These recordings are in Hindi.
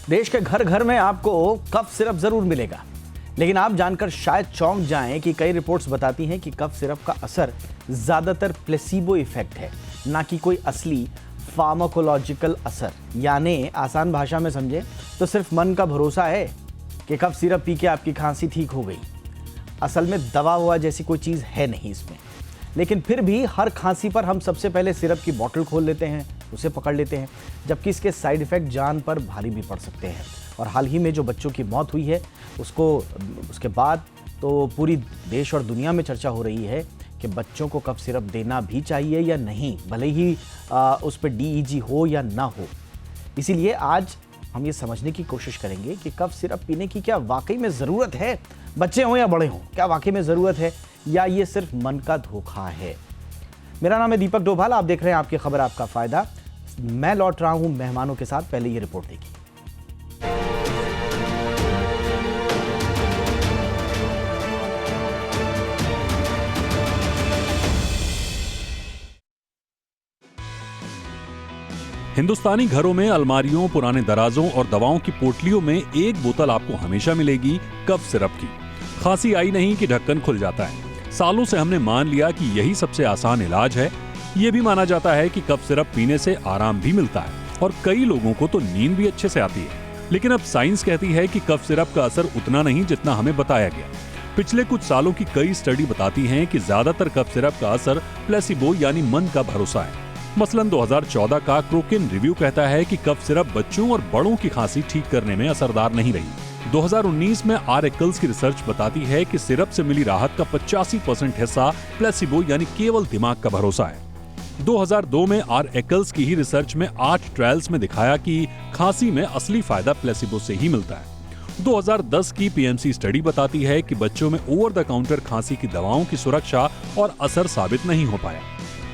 देश के घर घर में आपको कफ सिरप जरूर मिलेगा, लेकिन आप जानकर शायद चौंक जाएं कि कई रिपोर्ट्स बताती हैं कि कफ सिरप का असर ज्यादातर प्लेसिबो इफेक्ट है, ना कि कोई असली फार्माकोलॉजिकल असर। यानी आसान भाषा में समझे तो सिर्फ मन का भरोसा है कि कफ सिरप पी के आपकी खांसी ठीक हो गई। असल में दवा हुआ जैसी कोई चीज़ है नहीं इसमें। लेकिन फिर भी हर खांसी पर हम सबसे पहले सिरप की बोतल खोल लेते हैं, उसे पकड़ लेते हैं, जबकि इसके साइड इफ़ेक्ट जान पर भारी भी पड़ सकते हैं। और हाल ही में जो बच्चों की मौत हुई है उसके बाद तो पूरी देश और दुनिया में चर्चा हो रही है कि बच्चों को कफ सिरप देना भी चाहिए या नहीं, भले ही उस पर DEG हो या ना हो। इसीलिए आज हम ये समझने की कोशिश करेंगे कि कफ सिरप पीने की क्या वाकई में ज़रूरत है, बच्चे हों या बड़े हों, क्या वाकई में ज़रूरत है या ये सिर्फ मन का धोखा है। मेरा नाम है दीपक डोभाल, आप देख रहे हैं आपकी खबर आपका फ़ायदा। मैं लौट रहा हूं मेहमानों के साथ, पहले ये रिपोर्ट देखिए। हिंदुस्तानी घरों में अलमारियों, पुराने दराजों और दवाओं की पोटलियों में एक बोतल आपको हमेशा मिलेगी कफ सिरप की। खांसी आई नहीं कि ढक्कन खुल जाता है। सालों से हमने मान लिया कि यही सबसे आसान इलाज है। ये भी माना जाता है कि कफ सिरप पीने से आराम भी मिलता है और कई लोगों को तो नींद भी अच्छे से आती है। लेकिन अब साइंस कहती है कि कफ सिरप का असर उतना नहीं जितना हमें बताया गया। पिछले कुछ सालों की कई स्टडी बताती हैं कि ज्यादातर कफ सिरप का असर प्लेसिबो यानी मन का भरोसा है। मसलन 2014 का क्रोकिन रिव्यू कहता है कि कफ सिरप बच्चों और बड़ों की खांसी ठीक करने में असरदार नहीं रही। 2019 में आर एकल्स की रिसर्च बताती है कि सिरप से मिली राहत का 85% हिस्सा प्लेसिबो यानी केवल दिमाग का भरोसा है। 2002 में आर एकल्स की ही रिसर्च में 8 ट्रायल्स में दिखाया कि खांसी में असली फायदा प्लेसिबो से ही मिलता है। 2010 की PMC स्टडी बताती है कि बच्चों में ओवर द काउंटर खांसी की दवाओं की सुरक्षा और असर साबित नहीं हो पाया।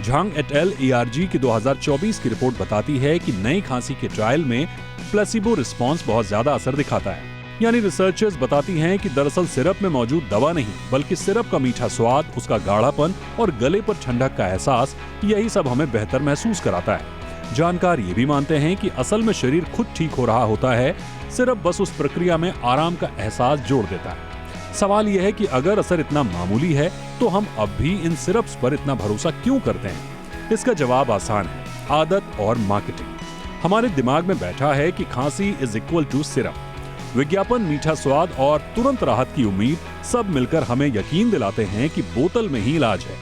झांग एट एल ARG की 2024 की रिपोर्ट बताती है कि नई खांसी के ट्रायल में प्लेसिबो रिस्पॉन्स बहुत ज्यादा असर दिखाता है। यानी रिसर्चर्स बताती हैं कि दरअसल सिरप में मौजूद दवा नहीं, बल्कि सिरप का मीठा स्वाद, उसका गाढ़ापन और गले पर ठंडक का एहसास, यही सब हमें बेहतर महसूस कराता है। जानकार ये भी मानते हैं कि असल में शरीर खुद ठीक हो रहा होता है, सिरप बस उस प्रक्रिया में आराम का एहसास जोड़ देता है। सवाल यह है कि अगर असर इतना मामूली है तो हम अब भी इन सिरप्स पर इतना भरोसा क्यों करते हैं? इसका जवाब आसान है, आदत और मार्केटिंग। हमारे दिमाग में बैठा है कि खांसी इज इक्वल टू सिरप। विज्ञापन, मीठा स्वाद और तुरंत राहत की उम्मीद सब मिलकर हमें यकीन दिलाते हैं कि बोतल में ही इलाज है।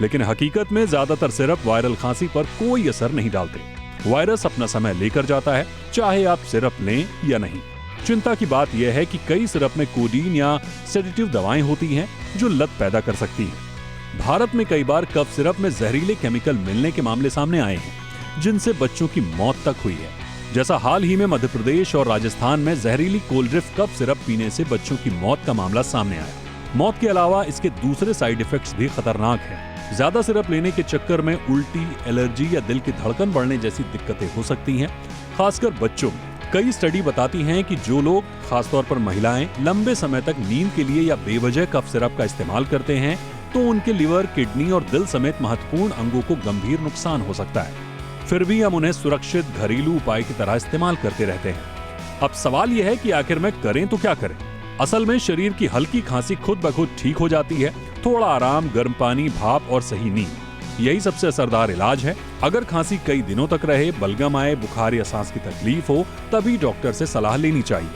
लेकिन हकीकत में ज्यादातर सिरप वायरल खांसी पर कोई असर नहीं डालते। वायरस अपना समय लेकर जाता है, चाहे आप सिरप लें या नहीं। चिंता की बात यह है कि कई सिरप में कोडीन या सेडेटिव दवाएं होती हैं जो लत पैदा कर सकती हैं। भारत में कई बार कफ सिरप में जहरीले केमिकल मिलने के मामले सामने आए हैं, जिनसे बच्चों की मौत तक हुई है। जैसा हाल ही में मध्य प्रदेश और राजस्थान में जहरीली कोल्ड्रिफ्ट कफ सिरप पीने से बच्चों की मौत का मामला सामने आया। मौत के अलावा इसके दूसरे साइड इफेक्ट्स भी खतरनाक हैं। ज्यादा सिरप लेने के चक्कर में उल्टी, एलर्जी या दिल की धड़कन बढ़ने जैसी दिक्कतें हो सकती हैं, खासकर बच्चों में। कई स्टडी बताती हैं कि जो लोग, खासतौर पर महिलाएं, लंबे समय तक नींद के लिए या बेवजह कफ सिरप का इस्तेमाल करते हैं तो उनके लिवर, किडनी और दिल समेत महत्वपूर्ण अंगों को गंभीर नुकसान हो सकता है। फिर भी हम उन्हें सुरक्षित घरेलू उपाय की तरह इस्तेमाल करते रहते हैं। अब सवाल यह है कि आखिर में करें तो क्या करें? असल में शरीर की हल्की खांसी खुद ब खुद ठीक हो जाती है। थोड़ा आराम, गर्म पानी, भाप और सही नींद, यही सबसे असरदार इलाज है। अगर खांसी कई दिनों तक रहे, बलगम आए, बुखार या सांस की तकलीफ हो, तभी डॉक्टर से सलाह लेनी चाहिए।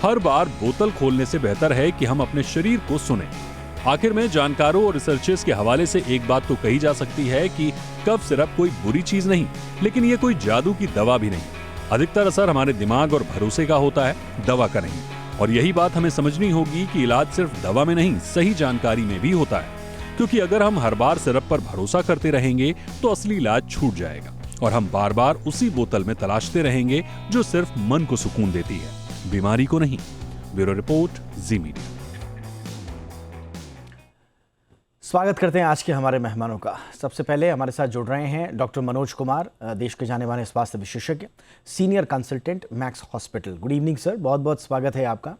हर बार बोतल खोलने से बेहतर है कि हम अपने शरीर को सुनें। आखिर में जानकारों और रिसर्चर्स के हवाले से एक बात तो कही जा सकती है कि कफ सिरप कोई बुरी चीज नहीं, लेकिन ये कोई जादू की दवा भी नहीं। अधिकतर असर हमारे दिमाग और भरोसे का होता है, दवा का नहीं। और यही बात हमें समझनी होगी कि इलाज सिर्फ दवा में नहीं, सही जानकारी में भी होता है। क्योंकि अगर हम हर बार सिरप पर भरोसा करते रहेंगे तो असली इलाज छूट जाएगा और हम बार बार उसी बोतल में तलाशते रहेंगे जो सिर्फ मन को सुकून देती है, बीमारी को नहीं। ब्यूरो रिपोर्ट, जी मीडिया। स्वागत करते हैं आज के हमारे मेहमानों का। सबसे पहले हमारे साथ जुड़ रहे हैं डॉक्टर मनोज कुमार, देश के जाने माने स्वास्थ्य विशेषज्ञ, senior consultant, max hospital. Good evening sir, बहुत बहुत स्वागत है आपका।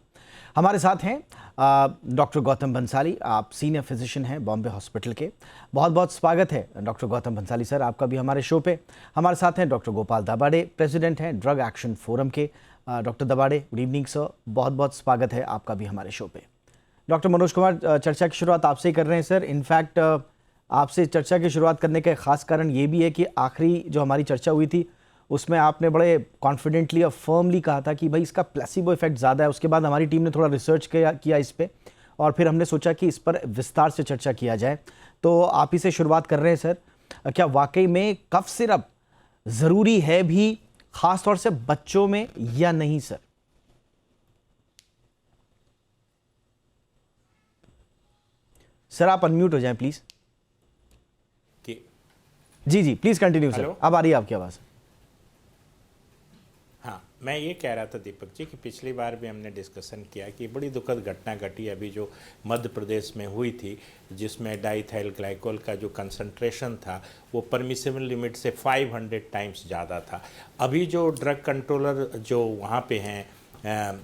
हमारे साथ हैं डॉक्टर गौतम बंसाली, आप सीनियर फिजिशियन हैं बॉम्बे हॉस्पिटल के। बहुत बहुत स्वागत है डॉक्टर गौतम बंसाली सर आपका भी हमारे शो पे। हमारे साथ हैं डॉक्टर गोपाल दाभाडे, प्रेसिडेंट हैं ड्रग एक्शन फोरम के। डॉक्टर दबाड़े, गुड इवनिंग सर, बहुत बहुत स्वागत है आपका भी हमारे शो पे। डॉक्टर मनोज कुमार, चर्चा की शुरुआत आपसे ही कर रहे हैं सर। इनफैक्ट आपसे चर्चा की शुरुआत करने का एक खास कारण ये भी है कि आखिरी जो हमारी चर्चा हुई थी उसमें आपने बड़े कॉन्फिडेंटली और फर्मली कहा था कि भाई इसका प्लेसिबो इफेक्ट ज़्यादा है। उसके बाद हमारी टीम ने थोड़ा रिसर्च किया इस पर, और फिर हमने सोचा कि इस पर विस्तार से चर्चा किया जाए। तो आप ही से शुरुआत कर रहे हैं सर, क्या वाकई में कफ सिरप ज़रूरी है भी, खास तौर से बच्चों में, या नहीं सर? सर आप अनम्यूट हो जाएं प्लीज। जी प्लीज कंटिन्यू सर, अब आ रही है आपकी आवाज। हाँ, मैं ये कह रहा था दीपक जी कि पिछली बार भी हमने डिस्कशन किया कि बड़ी दुखद घटना घटी अभी जो मध्य प्रदेश में हुई थी, जिसमें डाइथाइल ग्लाइकोल का जो कंसंट्रेशन था वो परमिसिबल लिमिट से 500 टाइम्स ज़्यादा था। अभी जो ड्रग कंट्रोलर जो वहाँ पे हैं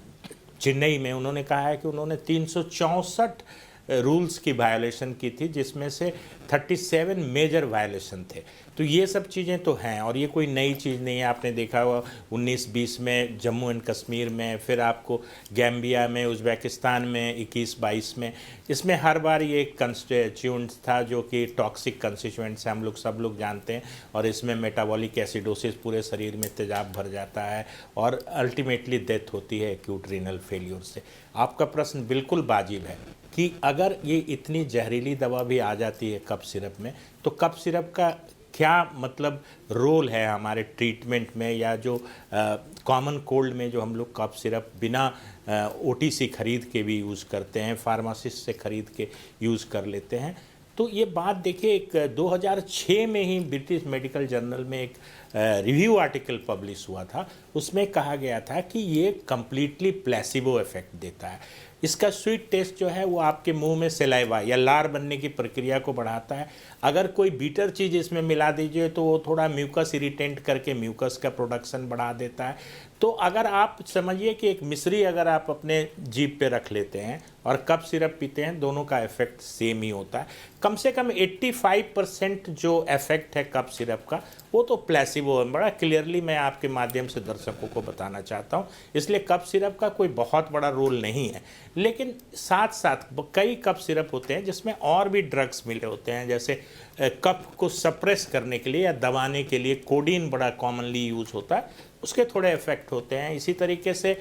चेन्नई में, उन्होंने कहा है कि उन्होंने 364 रूल्स की वायलेशन की थी, जिसमें से 37 मेजर वायलेशन थे। तो ये सब चीज़ें तो हैं, और ये कोई नई चीज़ नहीं है। आपने देखा हुआ 19-20 में जम्मू एंड कश्मीर में, फिर आपको गैम्बिया में, उज़्बेकिस्तान में 21-22 में, इसमें हर बार ये एक कंस्टिट्यूएंट था जो कि टॉक्सिक कंस्टिट्यूएंट से हम लोग सब लोग जानते हैं, और इसमें मेटाबॉलिक एसिडोसिस पूरे शरीर में तेजाब भर जाता है और अल्टीमेटली डेथ होती है एक्यूट रीनल फेल्योर से। आपका प्रश्न बिल्कुल वाजिब है कि अगर ये इतनी जहरीली दवा भी आ जाती है कफ सिरप में, तो कफ सिरप का क्या मतलब रोल है हमारे ट्रीटमेंट में, या जो कॉमन कोल्ड में जो हम लोग कफ सिरप बिना ओटीसी खरीद के भी यूज़ करते हैं, फार्मासिस्ट से खरीद के यूज़ कर लेते हैं। तो ये बात देखिए, एक 2006 में ही ब्रिटिश मेडिकल जर्नल में एक रिव्यू आर्टिकल पब्लिश हुआ था। उसमें कहा गया था कि ये कम्प्लीटली प्लेसिबो इफेक्ट देता है। इसका स्वीट टेस्ट जो है वो आपके मुंह में सलाइवा या लार बनने की प्रक्रिया को बढ़ाता है। अगर कोई बीटर चीज़ इसमें मिला दीजिए तो वो थोड़ा म्यूकस इरिटेंट करके म्यूकस का प्रोडक्शन बढ़ा देता है। तो अगर आप समझिए कि एक मिश्री अगर आप अपने जीभ पे रख लेते हैं और कफ सिरप पीते हैं, दोनों का इफेक्ट सेम ही होता है। कम से कम 85% जो इफेक्ट है कफ सिरप का वो तो प्लेसिबो है। बड़ा क्लियरली मैं आपके माध्यम से दर्शकों को बताना चाहता हूँ। इसलिए कफ सिरप का कोई बहुत बड़ा रोल नहीं है, लेकिन साथ साथ कई कफ सिरप होते हैं जिसमें और भी ड्रग्स मिले होते हैं। जैसे कफ को सप्रेस करने के लिए या दबाने के लिए कोडीन बड़ा कॉमनली यूज होता है, उसके थोड़े इफेक्ट होते हैं। इसी तरीके से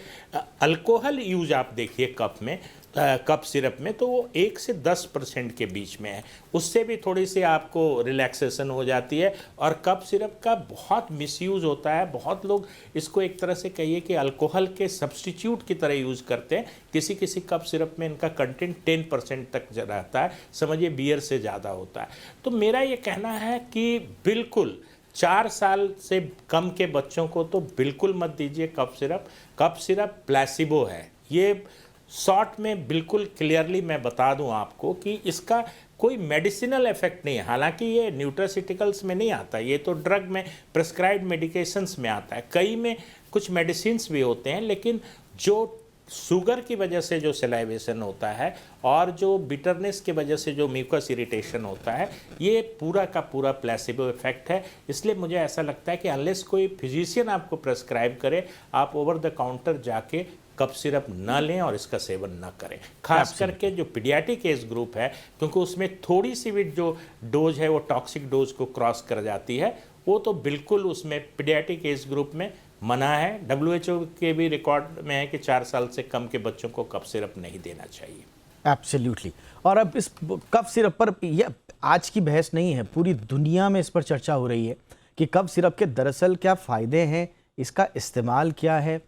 अल्कोहल यूज आप देखिए कफ सिरप में, तो वो 1 से 10% के बीच में है। उससे भी थोड़ी सी आपको रिलैक्सेशन हो जाती है। और कफ सिरप का बहुत मिसयूज़ होता है। बहुत लोग इसको एक तरह से कहिए कि अल्कोहल के सब्स्टिट्यूट की तरह यूज़ करते हैं। किसी किसी कफ सिरप में इनका कंटेंट 10% तक रहता है, समझिए बियर से ज़्यादा होता है। तो मेरा ये कहना है कि बिल्कुल 4 साल से कम के बच्चों को तो बिल्कुल मत दीजिए cough syrup. Cough syrup placebo है। ये शॉर्ट में बिल्कुल क्लियरली मैं बता दूं आपको कि इसका कोई मेडिसिनल इफेक्ट नहीं है। हालांकि ये न्यूट्रासिटिकल्स में नहीं आता, ये तो ड्रग में प्रिस्क्राइब्ड मेडिकेशंस में आता है। कई में कुछ मेडिसिन्स भी होते हैं, लेकिन जो शुगर की वजह से जो सलाइवेशन होता है और जो बिटरनेस की वजह से जो म्यूकस इरिटेशन होता है, ये पूरा का पूरा प्लेसिबो इफेक्ट है। इसलिए मुझे ऐसा लगता है कि अनलेस कोई फिजिशियन आपको प्रेस्क्राइब करे, आप ओवर द काउंटर जाके कफ सिरप ना लें और इसका सेवन ना करें। खास करके जो पीडियाट्रिक एज ग्रुप है, क्योंकि उसमें थोड़ी सी भी जो डोज है वो टॉक्सिक डोज को क्रॉस कर जाती है, वो तो बिल्कुल उसमें पीडियाट्रिक एज ग्रुप में मना है। WHO के भी रिकॉर्ड में है कि 4 साल से कम के बच्चों को कफ सिरप नहीं देना चाहिए। एब्सोल्युटली। और अब इस कफ सिरप पर यह आज की बहस नहीं है, पूरी दुनिया में इस पर चर्चा हो रही है कि कफ सिरप के दरअसल क्या फ़ायदे हैं, इसका इस्तेमाल क्या है।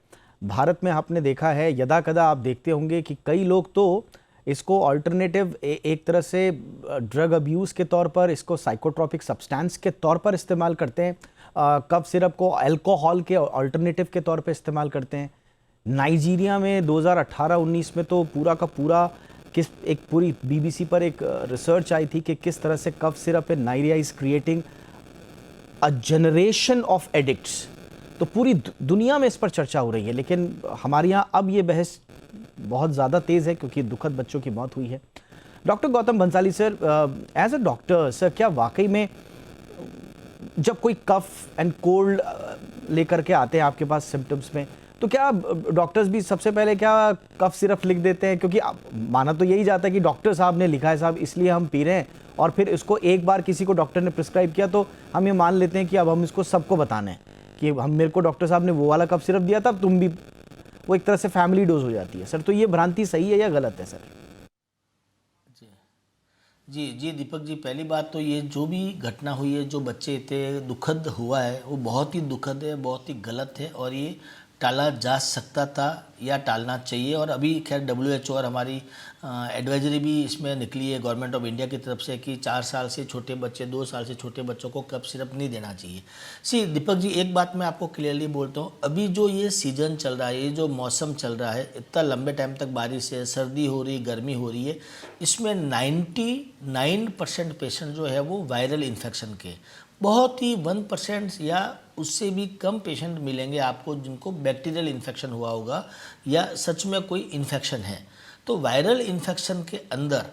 भारत में आपने देखा है, यदा कदा आप देखते होंगे कि कई लोग तो इसको अल्टरनेटिव एक तरह से ड्रग अब्यूज़ के तौर पर, इसको साइकोट्रॉपिक सब्सटेंस के तौर पर इस्तेमाल करते हैं। कफ सिरप को अल्कोहल के अल्टरनेटिव के तौर पर इस्तेमाल करते हैं। नाइजीरिया में 2018-19 में तो पूरा का पूरा एक पूरी BBC पर एक रिसर्च आई थी कि किस तरह से cough syrup in Nigeria is creating a generation of addicts. तो पूरी दुनिया में इस पर चर्चा हो रही है, लेकिन हमारे यहाँ अब ये बहस बहुत ज़्यादा तेज़ है क्योंकि दुखद बच्चों की मौत हुई है। Doctor Gautam Bansali sir, as a doctor sir, क्या वाकई में जब कोई कफ एंड कोल्ड लेकर के आते हैं आपके पास सिम्टम्स में, तो क्या डॉक्टर्स भी सबसे पहले क्या कफ सिरप लिख देते हैं, क्योंकि माना तो यही जाता है कि डॉक्टर साहब ने लिखा है साहब इसलिए हम पी रहे हैं, और फिर इसको एक बार किसी को डॉक्टर ने प्रिस्क्राइब किया तो हम ये मान लेते हैं कि अब हम इसको सबको बताना है कि हम, मेरे को डॉक्टर साहब ने वो वाला कफ सिरप दिया था, तुम भी, वो एक तरह से फैमिली डोज हो जाती है सर। तो ये भ्रांति सही है या गलत है सर? जी जी दीपक जी, पहली बात तो ये जो भी घटना हुई है, जो बच्चे इतने दुखद हुआ है, वो बहुत ही दुखद है, बहुत ही गलत है, और ये टाला जा सकता था या टालना चाहिए। और अभी खैर WHO और हमारी एडवाइजरी भी इसमें निकली है गवर्नमेंट ऑफ इंडिया की तरफ से कि 4 साल से छोटे बच्चे, 2 साल से छोटे बच्चों को कफ सिरप नहीं देना चाहिए। सी दीपक जी, एक बात मैं आपको क्लियरली बोलता हूँ, अभी जो ये सीज़न चल रहा है, ये जो मौसम चल रहा है, इतना लंबे टाइम तक बारिश है, सर्दी हो रही, गर्मी हो रही है, इसमें 99% पेशेंट जो है वो वायरल इन्फेक्शन के, बहुत ही 1% या उससे भी कम पेशेंट मिलेंगे आपको जिनको बैक्टीरियल इन्फेक्शन हुआ होगा या सच में कोई इन्फेक्शन है। तो वायरल इन्फेक्शन के अंदर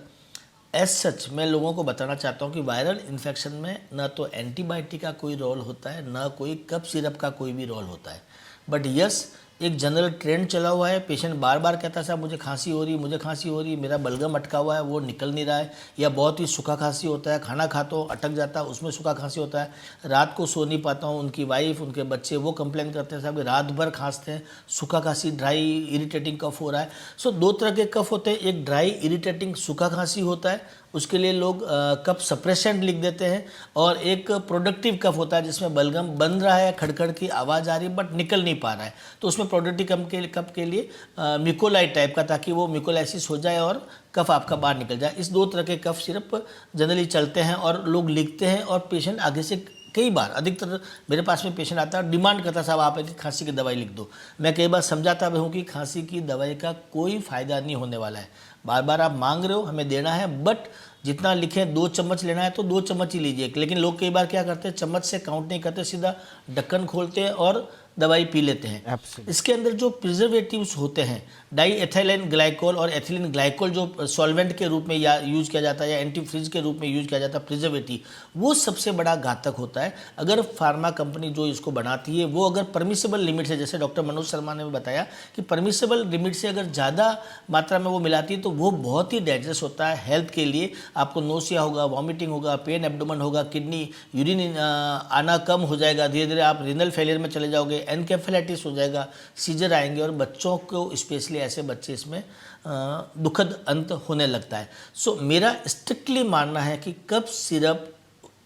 एज सच मैं लोगों को बताना चाहता हूँ कि वायरल इन्फेक्शन में ना तो एंटीबायोटिक का कोई रोल होता है, ना कोई कफ सिरप का कोई भी रोल होता है। बट यस, एक जनरल ट्रेंड चला हुआ है, पेशेंट बार बार कहता है साहब मुझे खांसी हो रही, मुझे खांसी हो रही, मेरा बलगम अटका हुआ है, वो निकल नहीं रहा है, या बहुत ही सूखा खांसी होता है, खाना खाता हूँ अटक जाता है, उसमें सूखा खांसी होता है, रात को सो नहीं पाता हूँ। उनकी वाइफ, उनके बच्चे वो कंप्लेन करते हैं साहब कि रात भर खांसते हैं, सूखा खांसी, ड्राई इरिटेटिंग कफ हो रहा है। सो 2 तरह के कफ होते हैं, एक ड्राई इरिटेटिंग सूखा खांसी होता है, उसके लिए लोग कफ सप्रेसेंट लिख देते हैं, और एक प्रोडक्टिव कफ होता है जिसमें बलगम बन रहा है, खड़खड़ की आवाज़ आ रही है बट निकल नहीं पा रहा है, तो उसमें प्रोडक्टिव कफ के लिए म्यूकोलाइट टाइप का, ताकि वो म्यूकोलाइसिस हो जाए और कफ आपका बाहर निकल जाए। इस 2 तरह के कफ सिरप जनरली चलते हैं और लोग लिखते हैं, और पेशेंट आगे से कई बार, अधिकतर मेरे पास में पेशेंट आता है डिमांड करता है साहब आप एक खांसी की दवाई लिख दो। मैं कई बार समझाता भी हूँ कि खांसी की दवाई का कोई फ़ायदा नहीं होने वाला है, बार बार आप मांग रहे हो, हमें देना है, बट जितना लिखें 2 चम्मच लेना है तो 2 चम्मच ही लीजिए। लेकिन लोग कई बार क्या करते हैं, चम्मच से काउंट नहीं करते, सीधा ढक्कन खोलते हैं और दवाई पी लेते हैं। Absolutely. इसके अंदर जो प्रिजर्वेटिव्स होते हैं, डाई एथिलीन ग्लाइकोल और एथिलीन ग्लाइकोल जो सॉल्वेंट के रूप में या यूज़ किया जाता है या एंटी फ्रीज के रूप में यूज़ किया जाता है प्रिजर्वेटिव, वो सबसे बड़ा घातक होता है। अगर फार्मा कंपनी जो इसको बनाती है वो अगर परमिसेबल लिमिट से, जैसे डॉक्टर मनोज शर्मा ने बताया कि परमिसेबल लिमिट से अगर ज़्यादा मात्रा में वो मिलाती है तो वो बहुत ही डेंजरस होता है हेल्थ के लिए। आपको नोसिया होगा, वॉमिटिंग होगा, पेन एब्डोमेन होगा, किडनी यूरिन आना कम हो जाएगा, धीरे धीरे आप रिनल फेलियर में चले जाओगे, एनकेफेलाइटिस हो जाएगा, सीजर आएंगे, और बच्चों को स्पेशली ऐसे बच्चे इसमें दुखद अंत होने लगता है। सो मेरा स्ट्रिक्टली मानना है कि कफ सिरप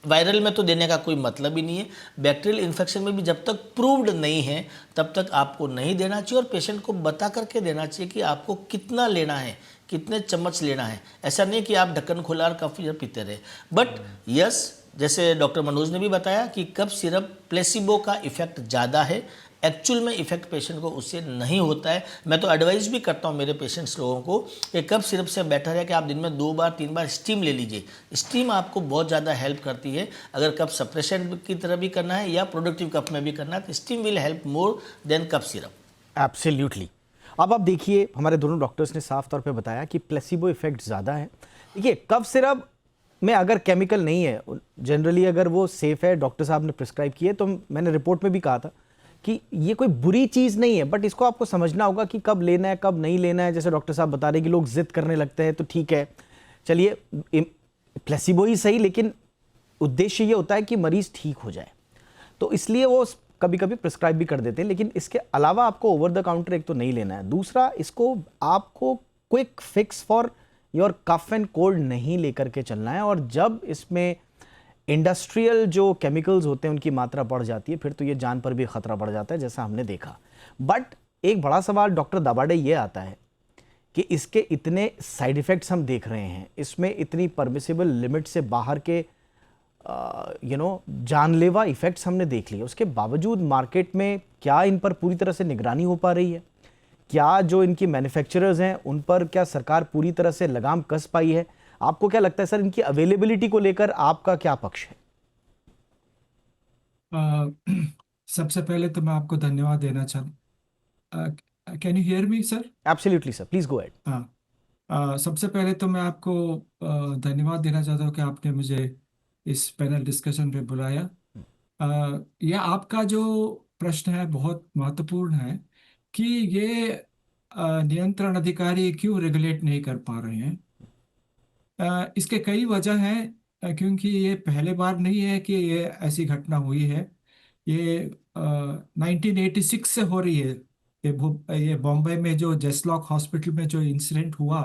वायरल में तो देने का कोई मतलब ही नहीं है, बैक्टीरियल इन्फेक्शन में भी जब तक प्रूव्ड नहीं है तब तक आपको नहीं देना चाहिए, और पेशेंट को बता करके देना चाहिए कि आपको कितना लेना है, कितने चम्मच लेना है। ऐसा नहीं कि आप ढक्कन खोला और कफ सिरप पीते रहे। बट यस, जैसे डॉक्टर मनोज ने भी बताया कि कफ सिरप प्लेसिबो का इफेक्ट ज़्यादा है, एक्चुअल में इफेक्ट पेशेंट को उससे नहीं होता है। मैं तो एडवाइस भी करता हूँ मेरे पेशेंट्स लोगों को कि कफ सिरप से बेटर है कि आप दिन में 2 बार 3 बार स्टीम ले लीजिए। स्टीम आपको बहुत ज़्यादा हेल्प करती है, अगर कफ सप्रेशन की तरह भी करना है या प्रोडक्टिव कफ में भी करना है तो steam will help more than cough syrup. Absolutely. अब आप देखिए, हमारे दोनों डॉक्टर्स ने साफ तौर पे बताया कि प्लेसिबो इफेक्ट ज़्यादा है। देखिए, कफ सिरप में अगर केमिकल नहीं है, जनरली अगर वो सेफ है, डॉक्टर साहब ने प्रिस्क्राइब किए, तो मैंने रिपोर्ट में भी कहा था कि ये कोई बुरी चीज़ नहीं है, बट इसको आपको समझना होगा कि कब लेना है कब नहीं लेना है। जैसे डॉक्टर साहब बता रहे हैं कि लोग जिद करने लगते हैं, तो ठीक है, चलिए प्लेसिबो ही सही, लेकिन उद्देश्य ये होता है कि मरीज ठीक हो जाए, तो इसलिए वो कभी कभी प्रिस्क्राइब भी कर देते हैं। लेकिन इसके अलावा आपको ओवर द काउंटर एक तो नहीं लेना है, दूसरा इसको आपको quick fix for your cough and cold नहीं लेकर के चलना है। और जब इसमें इंडस्ट्रियल जो केमिकल्स होते हैं उनकी मात्रा बढ़ जाती है, फिर तो ये जान पर भी खतरा बढ़ जाता है, जैसा हमने देखा। बट एक बड़ा सवाल डॉक्टर दाभाडे ये आता है कि इसके इतने साइड इफेक्ट्स हम देख रहे हैं, इसमें इतनी परमिसिबल लिमिट से बाहर के जानलेवा इफेक्ट्स हमने देख लिए, उसके बावजूद मार्केट में क्या इन पर पूरी तरह से निगरानी हो पा रही है? क्या जो इनकी मैन्युफैक्चरर्स हैं उन पर क्या सरकार पूरी तरह से लगाम कस पाई है? आपको क्या लगता है सर, इनकी अवेलेबिलिटी को लेकर आपका क्या पक्ष है? अ, सबसे पहले तो मैं आपको धन्यवाद देना चाहता। Can you hear me sir? Absolutely sir, please go ahead. हाँ। सबसे पहले तो मैं आपको धन्यवाद देना चाहता हूँ कि आपने मुझे इस पैनल डिस्कशन पे बुलाया। यह आपका जो प्रश्न है बहुत महत्वपूर्ण है, कि ये नियंत्रण अधिकारी क्यों रेगुलेट नहीं कर पा रहे हैं। इसके कई वजह हैं। क्योंकि ये पहले बार नहीं है कि ये ऐसी घटना हुई है। ये 1986 से हो रही है। ये बॉम्बे में जो जेसलॉक हॉस्पिटल में जो इंसिडेंट हुआ,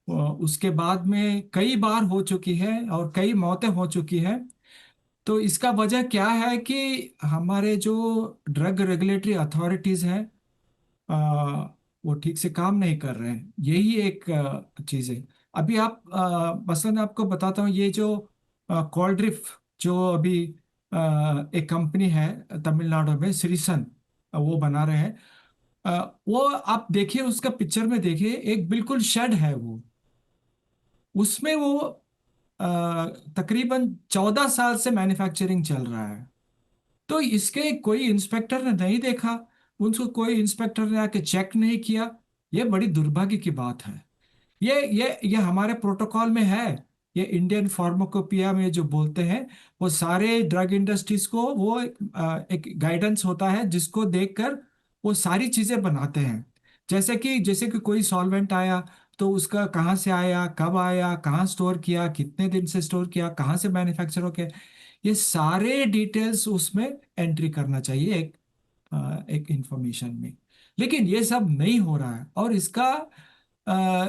उसके बाद में कई बार हो चुकी है और कई मौतें हो चुकी हैं। तो इसका वजह क्या है कि हमारे जो ड्रग रेगुलेटरी अथॉरिटीज हैं, आ, वो ठीक से काम नहीं कर रहे हैं। यही एक चीज है। अभी आप मसलन आपको बताता हूँ, ये जो कॉलड्रिफ जो अभी एक कंपनी है तमिलनाडु में, श्रीसन, वो बना रहे हैं। वो आप देखिए, उसका पिक्चर में देखिए, एक बिल्कुल शेड है वो। उसमें वो अ, तकरीबन 14 साल से मैन्युफैक्चरिंग चल रहा है। तो इसके कोई इंस्पेक्टर ने नहीं देखा, उनको कोई इंस्पेक्टर ने आके चेक नहीं किया। ये बड़ी दुर्भाग्य की बात है। ये हमारे प्रोटोकॉल में है। ये इंडियन फार्माकोपिया में जो बोलते हैं, वो सारे ड्रग इंडस्ट्रीज को वो एक गाइडेंस होता है जिसको देखकर वो सारी चीजें बनाते हैं। जैसे कि कोई सॉल्वेंट आया, तो उसका कहाँ से आया, कब आया, कहाँ स्टोर किया, कितने दिन से स्टोर किया, कहाँ से मैन्युफैक्चर हो गया, ये सारे डिटेल्स उसमें एंट्री करना चाहिए एक इंफॉर्मेशन में। लेकिन ये सब नहीं हो रहा है। और इसका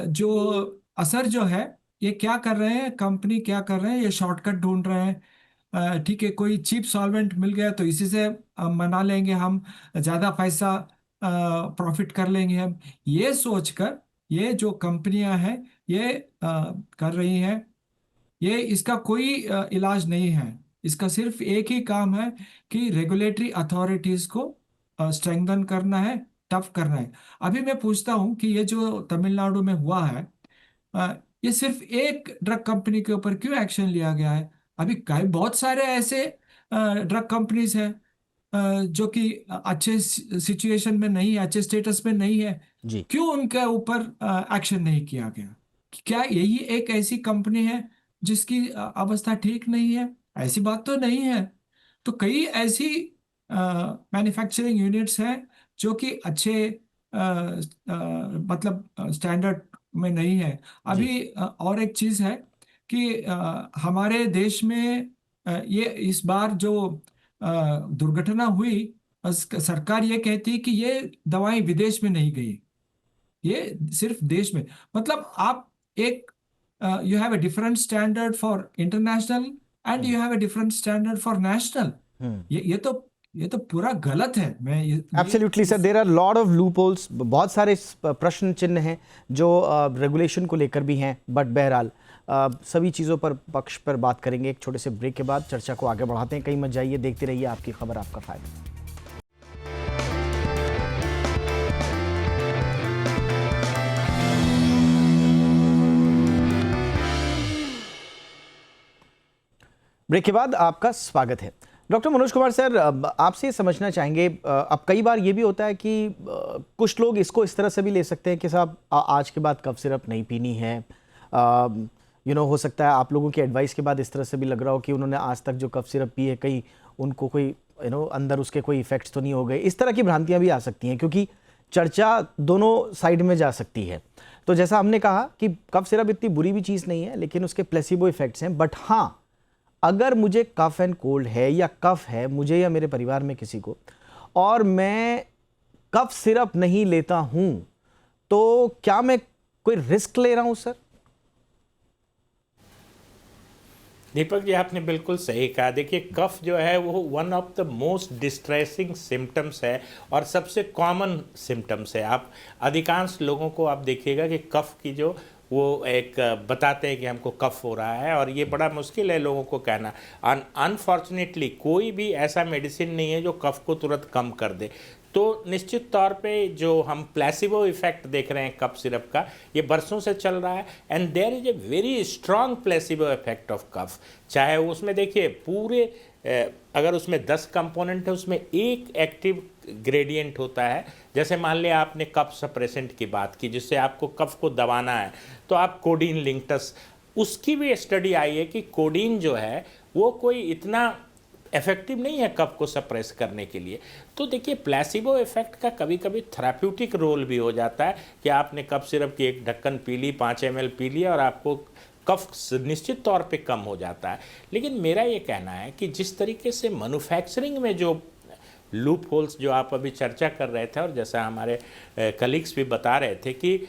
जो असर जो है, ये क्या कर रहे हैं, कंपनी क्या कर रहे हैं, ये शॉर्टकट ढूंढ रहे हैं। ठीक है, कोई चीप सॉल्वेंट मिल गया तो इसी से मना लेंगे हम, ज़्यादा पैसा प्रॉफिट कर लेंगे हम। ये सोचकर ये जो कंपनियां हैं, ये कर रही हैं। ये इसका कोई इलाज नहीं है। इसका सिर्फ एक ही काम है कि रेगुलेटरी अथॉरिटीज को स्ट्रेंथन करना है, टफ करना है। अभी मैं पूछता हूँ कि ये जो तमिलनाडु में हुआ है, ये सिर्फ एक ड्रग कंपनी के ऊपर क्यों एक्शन लिया गया है? अभी कई बहुत सारे ऐसे ड्रग कंपनीज हैं जो कि अच्छे सिचुएशन में नहीं है, अच्छे स्टेटस में नहीं है। जी। क्यों उनके ऊपर एक्शन नहीं किया गया? क्या यही एक ऐसी कंपनी है जिसकी अवस्था ठीक नहीं है? ऐसी बात तो नहीं है। तो कई ऐसी मैन्युफैक्चरिंग यूनिट्स हैं जो कि अच्छे मतलब स्टैंडर्ड में नहीं है। जी। अभी और एक चीज है कि हमारे देश में ये इस बार जो दुर्घटना हुई, सरकार ये कहती है कि ये दवाएं विदेश में नहीं गई, ये सिर्फ देश में। मतलब आप एक you have a different standard for international and you have a different standard for national. Hmm. ये तो पूरा गलत है। मैं ये absolutely sir, there are lot of loopholes, बहुत सारे प्रश्न चिन्ह हैं जो रेगुलेशन को लेकर भी हैं। बट बहरहाल सभी चीज़ों पर पक्ष पर बात करेंगे एक छोटे से ब्रेक के बाद। चर्चा को आगे बढ़ाते हैं, कहीं मत जाइए, देखते रहिए आपकी खबर आपका फायदा। ब्रेक के बाद आपका स्वागत है। डॉक्टर मनोज कुमार सर, आपसे समझना चाहेंगे, अब कई बार ये भी होता है कि कुछ लोग इसको इस तरह से भी ले सकते हैं कि साहब आज के बाद कफ सिरप नहीं पीनी है। हो सकता है आप लोगों की एडवाइस के बाद इस तरह से भी लग रहा हो कि उन्होंने आज तक जो कफ सिरप पी है, कहीं उनको कोई अंदर उसके कोई इफेक्ट्स तो नहीं हो गए। इस तरह की भ्रांतियां भी आ सकती हैं क्योंकि चर्चा दोनों साइड में जा सकती है। तो जैसा हमने कहा कि कफ सिरप इतनी बुरी भी चीज़ नहीं है, लेकिन उसके प्लेसिबो इफेक्ट्स हैं। बट हाँ, अगर मुझे कफ एंड कोल्ड है या कफ है मुझे या मेरे परिवार में किसी को, और मैं कफ सिरप नहीं लेता हूं, तो क्या मैं कोई रिस्क ले रहा हूं सर? दीपक जी, आपने बिल्कुल सही कहा। देखिए, कफ जो है वो one of the most distressing symptoms है और सबसे कॉमन सिम्टम्स है। आप अधिकांश लोगों को आप देखिएगा कि कफ की जो वो एक बताते हैं कि हमको कफ हो रहा है, और ये बड़ा मुश्किल है लोगों को कहना। अनफॉर्चुनेटली कोई भी ऐसा मेडिसिन नहीं है जो कफ को तुरंत कम कर दे। तो निश्चित तौर पे जो हम प्लेसिबो इफेक्ट देख रहे हैं कफ सिरप का, ये बरसों से चल रहा है। And there is a very strong placebo effect of cough. चाहे उसमें देखिए पूरे अगर उसमें 10 कंपोनेंट है, उसमें एक एक्टिव ग्रेडियंट होता है। जैसे मान लिया आपने कफ सप्रेसेंट की बात की, जिससे आपको कफ को दबाना है, तो आप कोडीन लिंकटस, उसकी भी स्टडी आई है कि कोडीन जो है वो कोई इतना इफेक्टिव नहीं है कफ को सप्रेस करने के लिए। तो देखिए प्लेसिबो इफेक्ट का कभी कभी थेराप्यूटिक रोल भी हो जाता है कि आपने कफ सिरप की एक ढक्कन पी ली, 5 ml पी लिया और आपको कफ निश्चित तौर पे कम हो जाता है। लेकिन मेरा ये कहना है कि जिस तरीके से मैन्युफैक्चरिंग में जो लूप होल्स जो आप अभी चर्चा कर रहे थे और जैसा हमारे कलीग्स भी बता रहे थे कि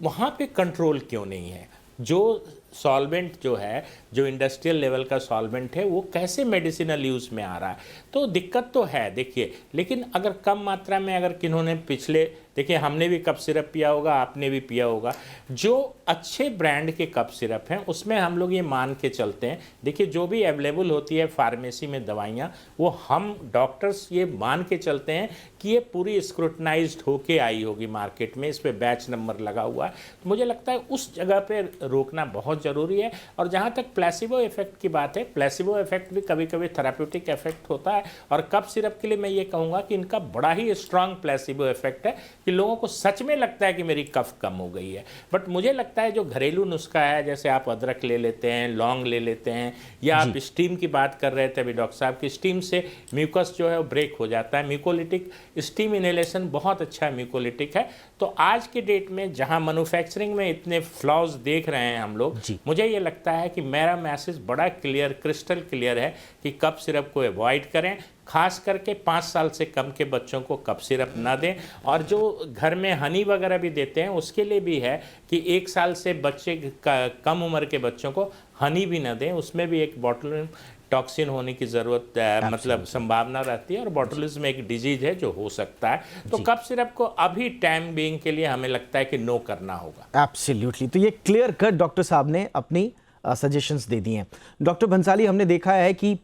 वहाँ पे कंट्रोल क्यों नहीं है, जो सॉल्वेंट जो है, जो इंडस्ट्रियल लेवल का सॉल्वेंट है, वो कैसे मेडिसिनल यूज़ में आ रहा है। तो दिक्कत तो है देखिए, लेकिन अगर कम मात्रा में अगर किन्होंने पिछले, देखिए हमने भी कफ सिरप पिया होगा, आपने भी पिया होगा, जो अच्छे ब्रांड के कफ सिरप हैं उसमें हम लोग ये मान के चलते हैं, देखिए जो भी अवेलेबल होती है फार्मेसी में दवाइयाँ, वो हम डॉक्टर्स ये मान के चलते हैं कि ये पूरी स्क्रूटनाइज्ड होके आई होगी मार्केट में, इस पर बैच नंबर लगा हुआ है। तो मुझे लगता है उस जगह पर रोकना बहुत ज़रूरी है। और जहाँ तक प्लेसिबो इफेक्ट की बात है, प्लेसिबो इफेक्ट भी कभी कभी थेराप्यूटिक इफेक्ट होता है और कफ सिरप के लिए मैं ये कहूँगा कि इनका बड़ा ही स्ट्रांग प्लेसिबो इफेक्ट है कि लोगों को सच में लगता है कि मेरी कफ कम हो गई है। बट मुझे लगता है जो घरेलू नुस्खा है, जैसे आप अदरक ले लेते हैं, लौंग ले लेते हैं, या आप स्टीम की बात कर रहे थे अभी डॉक्टर साहब की, स्टीम से म्यूकस जो है वो ब्रेक हो जाता है। म्यूकोलिटिक स्टीम इनहेलेशन बहुत अच्छा म्यूकोलिटिक है। तो आज के डेट में जहाँ मैन्युफैक्चरिंग में इतने फ्लॉज देख रहे हैं हम लोग, मुझे ये लगता है कि मेरा मैसेज बड़ा क्लियर, क्रिस्टल क्लियर है कि कफ सिरप को अवॉइड करें, खास करके 5 साल से कम के बच्चों को कफ सिरप ना दें। और जो घर में हनी वगैरह भी देते हैं उसके लिए भी है कि 1 साल से बच्चे कम उम्र के बच्चों को हनी भी ना दें, उसमें भी एक बॉटुलिज्म टॉक्सिन होने की ज़रूरत मतलब संभावना रहती है, और बॉटुलिज्म एक डिजीज है जो हो सकता है। तो कफ सिरप को अभी टाइम बीइंग के लिए हमें लगता है कि नो करना होगा। एब्सोल्युटली। तो ये क्लियर कट डॉक्टर साहब ने अपनी सजेशंस दे दी हैं। डॉक्टर भंसाली, हमने देखा है कि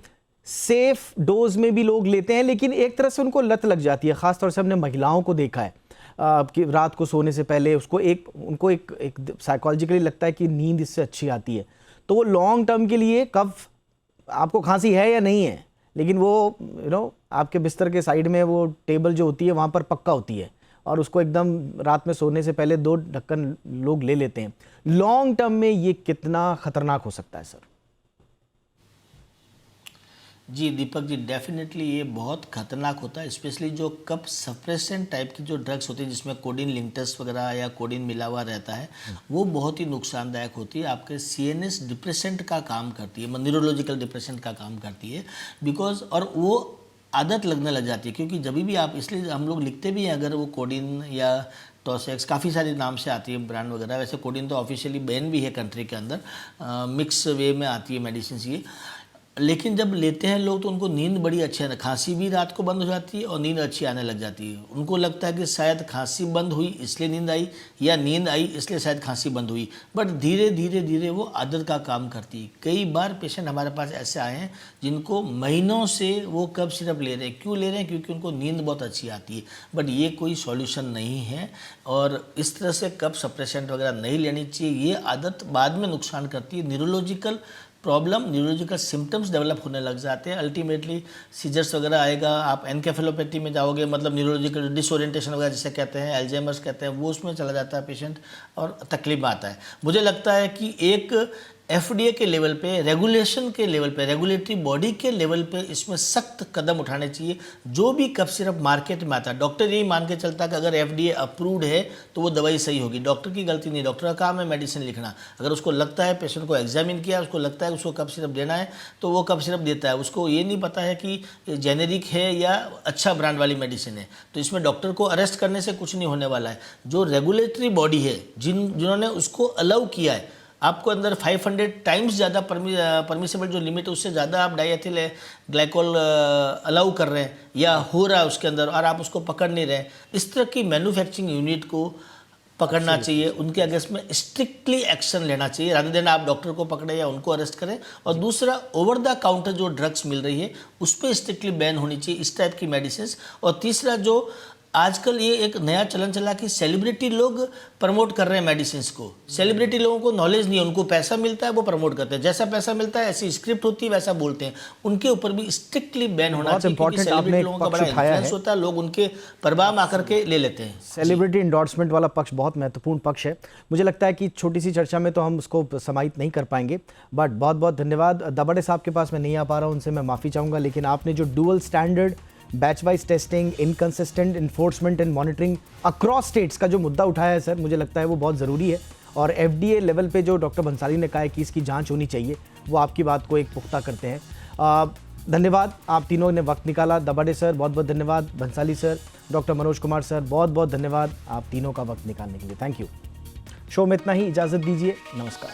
सेफ डोज में भी लोग लेते हैं, लेकिन एक तरह से उनको लत लग जाती है। खासतौर से हमने महिलाओं को देखा है कि रात को सोने से पहले उनको एक साइकोलॉजिकली लगता है कि नींद इससे अच्छी आती है, तो वो लॉन्ग टर्म के लिए कफ, आपको खांसी है या नहीं है, लेकिन वो आपके बिस्तर के साइड में वो टेबल जो होती है वहाँ पर पक्का होती है, और उसको एकदम रात में सोने से पहले 2 ढक्कन लोग ले लेते हैं। लॉन्ग टर्म में ये कितना खतरनाक हो सकता है सर? जी दीपक जी, डेफिनेटली ये बहुत खतरनाक होता है, स्पेशली जो कफ सप्रेसेंट टाइप की जो ड्रग्स होती है जिसमें कोडीन लिंकटस वगैरह या कोडीन मिला हुआ रहता है, वो बहुत ही नुकसानदायक होती है। आपके सीएनएस डिप्रेसेंट का काम करती है, न्यूरोलॉजिकल डिप्रेशन का काम करती है, बिकॉज और वो आदत लगने लग जाती है। क्योंकि जब भी आप, इसलिए हम लोग लिखते भी हैं, अगर वो कोडीन या टॉसेक्स, काफ़ी सारे नाम से आती है ब्रांड वगैरह, वैसे कोडीन तो ऑफिशियली बैन भी है कंट्री के अंदर, मिक्स वे में आती है मेडिसिन ये, लेकिन जब लेते हैं लोग तो उनको नींद बड़ी अच्छी आने, खांसी भी रात को बंद हो जाती है और नींद अच्छी आने लग जाती है। उनको लगता है कि शायद खांसी बंद हुई इसलिए नींद आई, या नींद आई इसलिए शायद खांसी बंद हुई, बट धीरे धीरे धीरे वो आदत का काम करती है। कई बार पेशेंट हमारे पास ऐसे आए हैं जिनको महीनों से वो कफ सिरप ले रहे हैं। क्यों ले रहे हैं? क्योंकि उनको नींद बहुत अच्छी आती है, बट ये कोई सॉल्यूशन नहीं है। और इस तरह से कफ सप्रेसेंट वगैरह नहीं लेनी चाहिए। ये आदत बाद में नुकसान करती है, neurological problem, neurological symptoms develop होने लग जाते हैं। अल्टीमेटली सीजर्स वगैरह आएगा, आप एनकेफेलोपैथी में जाओगे, मतलब न्यूरोलॉजिकल डिसओरिएंटेशन वगैरह जिसे कहते हैं, अल्जाइमर्स कहते हैं, वो उसमें चला जाता है पेशेंट और तकलीफ में आता है। मुझे लगता है कि एक एफडीए के लेवल पे, रेगुलेशन के लेवल पे, रेगुलेटरी बॉडी के लेवल पे इसमें सख्त कदम उठाने चाहिए। जो भी कफ सिरप मार्केट में आता है, डॉक्टर यही मान के चलता है कि अगर एफडीए अप्रूव्ड है तो वो दवाई सही होगी। डॉक्टर की गलती नहीं, डॉक्टर का काम है मेडिसिन लिखना। अगर उसको लगता है, पेशेंट को एग्जामिन किया, उसको लगता है उसको कफ सिरप देना है तो वो कफ सिरप देता है। उसको ये नहीं पता है कि जेनेरिक है या अच्छा ब्रांड वाली मेडिसिन है, तो इसमें डॉक्टर को अरेस्ट करने से कुछ नहीं होने वाला है। जो रेगुलेटरी बॉडी है, जिन्होंने उसको अलाउ किया है, आपको अंदर 500 टाइम्स ज़्यादा परमिसेबल जो लिमिट है उससे ज़्यादा आप डाइएथिल ग्लाइकोल अलाउ कर रहे हैं या हो रहा है उसके अंदर, और आप उसको पकड़ नहीं रहे हैं। इस तरह की मैन्युफैक्चरिंग यूनिट को पकड़ना चाहिए, उनके अगेंस्ट में स्ट्रिक्टली एक्शन लेना चाहिए, रादर देन आप डॉक्टर को पकड़े या उनको अरेस्ट करें। और दूसरा, ओवर द काउंटर जो ड्रग्स मिल रही है उस पर स्ट्रिक्टली बैन होनी चाहिए, इस टाइप की मेडिसिन। और तीसरा, जो आजकल ये एक नया चलन चला कि सेलिब्रिटी लोग प्रमोट कर रहे हैं मेडिसिन को। सेलिब्रिटी लोगों को नॉलेज नहीं है, उनको पैसा मिलता है, वो प्रमोट करते हैं, जैसा पैसा मिलता है ऐसी स्क्रिप्ट होती है वैसा बोलते हैं। उनके ऊपर भी स्ट्रिक्टली बैन होना बहुत चाहिए, क्योंकि important आपने सेलिब्रिटी एक लोगों का पक्ष बड़ा उठाया इन्फ्लुएंस है। होता है, लोग उनके प्रभाव में आकर के ले लेते हैं। सेलिब्रिटी इंडोर्समेंट वाला पक्ष बहुत महत्वपूर्ण पक्ष है। मुझे लगता है कि छोटी सी चर्चा में तो हम उसको समाहित नहीं कर पाएंगे, बट बहुत बहुत धन्यवाद। दबड़े साहब के पास मैं नहीं आ पा रहा हूं, उनसे मैं माफ़ी चाहूँगा, लेकिन आपने जो dual standard, batch wise testing, inconsistent enforcement and monitoring across states का जो मुद्दा उठाया है सर, मुझे लगता है वो बहुत ज़रूरी है। और FDA लेवल पे जो डॉक्टर भंसाली ने कहा है कि इसकी जांच होनी चाहिए, वो आपकी बात को एक पुख्ता करते हैं। धन्यवाद, आप तीनों ने वक्त निकाला। दबाडे सर बहुत बहुत धन्यवाद, Bhansali sir, doctor Manoj Kumar sir बहुत बहुत धन्यवाद आप तीनों का वक्त निकालने के लिए। Thank you. शो में इतना ही, इजाज़त दीजिए, नमस्कार।